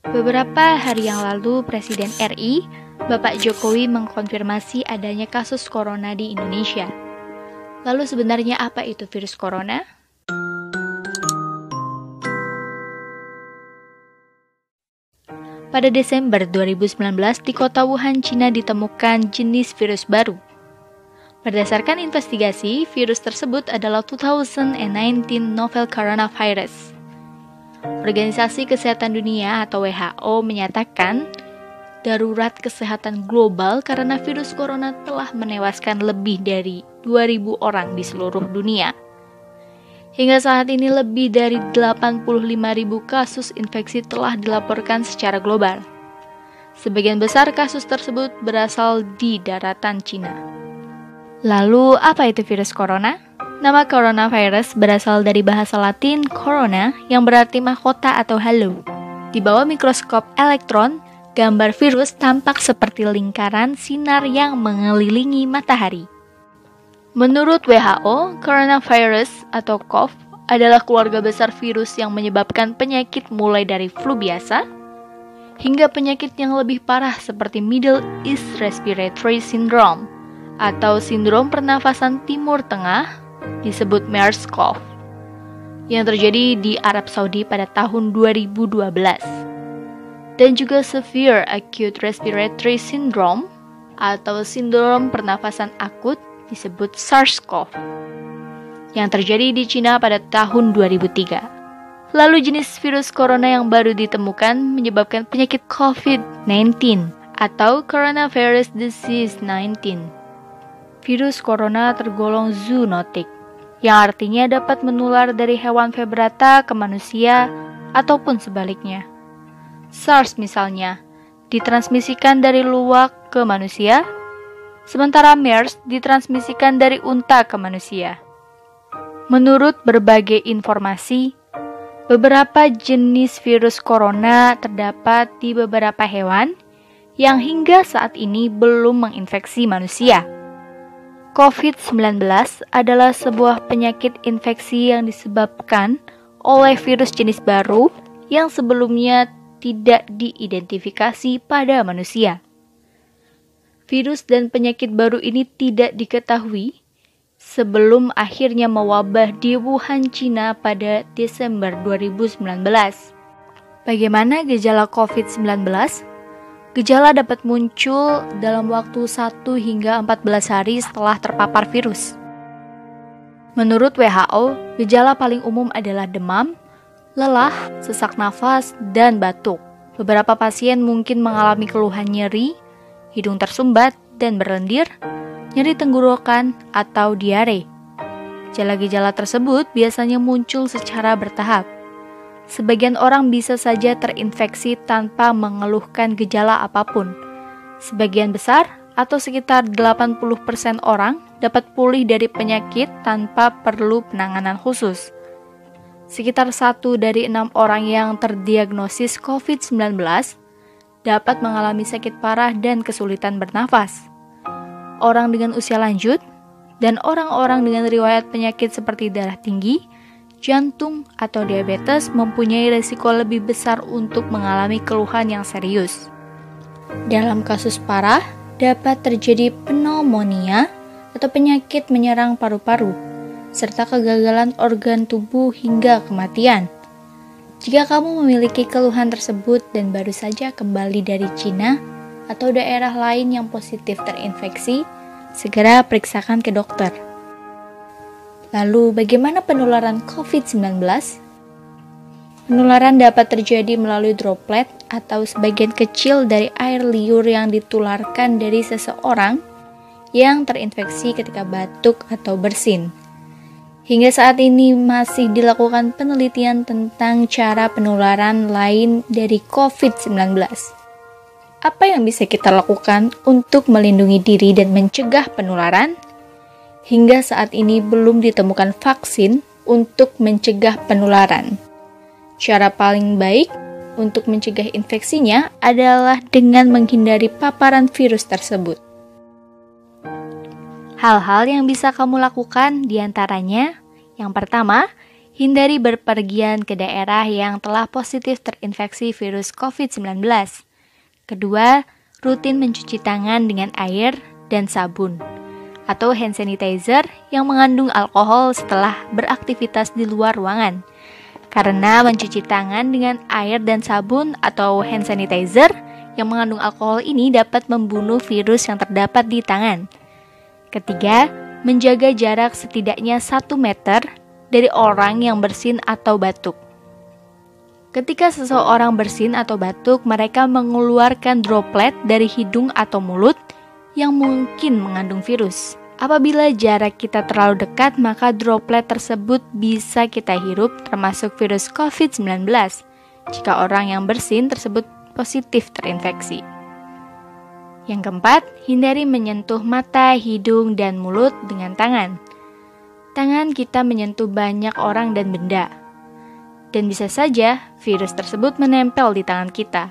Beberapa hari yang lalu, Presiden RI, Bapak Jokowi mengkonfirmasi adanya kasus corona di Indonesia. Lalu sebenarnya apa itu virus corona? Pada Desember 2019, di kota Wuhan, Cina ditemukan jenis virus baru. Berdasarkan investigasi, virus tersebut adalah 2019 novel coronavirus. Organisasi Kesehatan Dunia atau WHO menyatakan darurat kesehatan global karena virus corona telah menewaskan lebih dari 2.000 orang di seluruh dunia. Hingga saat ini lebih dari 85.000 kasus infeksi telah dilaporkan secara global. Sebagian besar kasus tersebut berasal di daratan Cina. Lalu, apa itu virus corona? Nama coronavirus berasal dari bahasa Latin corona yang berarti mahkota atau halo. Di bawah mikroskop elektron, gambar virus tampak seperti lingkaran sinar yang mengelilingi matahari. Menurut WHO, coronavirus atau COV adalah keluarga besar virus yang menyebabkan penyakit mulai dari flu biasa hingga penyakit yang lebih parah seperti Middle East Respiratory Syndrome atau sindrom pernafasan Timur Tengah disebut MERS-CoV yang terjadi di Arab Saudi pada tahun 2012 dan juga Severe Acute Respiratory Syndrome atau sindrom pernafasan akut disebut SARS-CoV yang terjadi di Cina pada tahun 2003. Lalu jenis virus corona yang baru ditemukan menyebabkan penyakit COVID-19 atau Coronavirus Disease 19. Virus corona tergolong zoonotik, yang artinya dapat menular dari hewan vertebrata ke manusia ataupun sebaliknya. SARS misalnya, ditransmisikan dari luwak ke manusia, sementara MERS ditransmisikan dari unta ke manusia. Menurut berbagai informasi, beberapa jenis virus corona terdapat di beberapa hewan yang hingga saat ini belum menginfeksi manusia. COVID-19 adalah sebuah penyakit infeksi yang disebabkan oleh virus jenis baru yang sebelumnya tidak diidentifikasi pada manusia. Virus dan penyakit baru ini tidak diketahui sebelum akhirnya mewabah di Wuhan, Cina pada Desember 2019. Bagaimana gejala COVID-19? Gejala dapat muncul dalam waktu 1 hingga 14 hari setelah terpapar virus. Menurut WHO, gejala paling umum adalah demam, lelah, sesak nafas, dan batuk. Beberapa pasien mungkin mengalami keluhan nyeri, hidung tersumbat dan berlendir, nyeri tenggorokan, atau diare. Gejala-gejala tersebut biasanya muncul secara bertahap. Sebagian orang bisa saja terinfeksi tanpa mengeluhkan gejala apapun. Sebagian besar, atau sekitar 80% orang, dapat pulih dari penyakit tanpa perlu penanganan khusus. Sekitar 1 dari 6 orang yang terdiagnosis COVID-19 dapat mengalami sakit parah dan kesulitan bernafas. Orang dengan usia lanjut, dan orang-orang dengan riwayat penyakit seperti darah tinggi, jantung, atau diabetes mempunyai risiko lebih besar untuk mengalami keluhan yang serius. Dalam kasus parah, dapat terjadi pneumonia atau penyakit menyerang paru-paru, serta kegagalan organ tubuh hingga kematian. Jika kamu memiliki keluhan tersebut dan baru saja kembali dari Cina atau daerah lain yang positif terinfeksi, segera periksakan ke dokter. Lalu, bagaimana penularan COVID-19? Penularan dapat terjadi melalui droplet atau sebagian kecil dari air liur yang ditularkan dari seseorang yang terinfeksi ketika batuk atau bersin. Hingga saat ini masih dilakukan penelitian tentang cara penularan lain dari COVID-19. Apa yang bisa kita lakukan untuk melindungi diri dan mencegah penularan? Hingga saat ini belum ditemukan vaksin untuk mencegah penularan. Cara paling baik untuk mencegah infeksinya adalah dengan menghindari paparan virus tersebut. Hal-hal yang bisa kamu lakukan diantaranya, yang pertama, Hindari berpergian ke daerah yang telah positif terinfeksi virus COVID-19. Kedua, rutin mencuci tangan dengan air dan sabun atau hand sanitizer yang mengandung alkohol setelah beraktivitas di luar ruangan. Karena mencuci tangan dengan air dan sabun atau hand sanitizer yang mengandung alkohol ini dapat membunuh virus yang terdapat di tangan. Ketiga, menjaga jarak setidaknya 1 meter dari orang yang bersin atau batuk. Ketika seseorang bersin atau batuk, mereka mengeluarkan droplet dari hidung atau mulut yang mungkin mengandung virus. Apabila jarak kita terlalu dekat, maka droplet tersebut bisa kita hirup, termasuk virus COVID-19, jika orang yang bersin tersebut positif terinfeksi. Yang keempat, hindari menyentuh mata, hidung, dan mulut dengan tangan. Tangan kita menyentuh banyak orang dan benda, dan bisa saja virus tersebut menempel di tangan kita.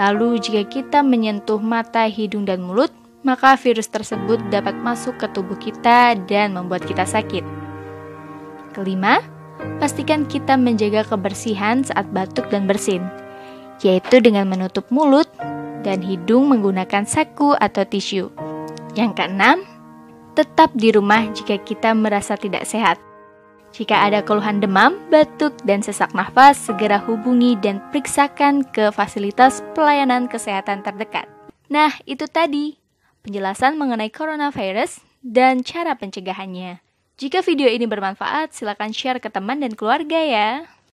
Lalu jika kita menyentuh mata, hidung, dan mulut, maka virus tersebut dapat masuk ke tubuh kita dan membuat kita sakit. Kelima, pastikan kita menjaga kebersihan saat batuk dan bersin, yaitu dengan menutup mulut dan hidung menggunakan saku atau tisu. Yang keenam, tetap di rumah jika kita merasa tidak sehat. Jika ada keluhan demam, batuk, dan sesak nafas, segera hubungi dan periksakan ke fasilitas pelayanan kesehatan terdekat. Nah, itu tadi penjelasan mengenai coronavirus dan cara pencegahannya. Jika video ini bermanfaat, silakan share ke teman dan keluarga ya.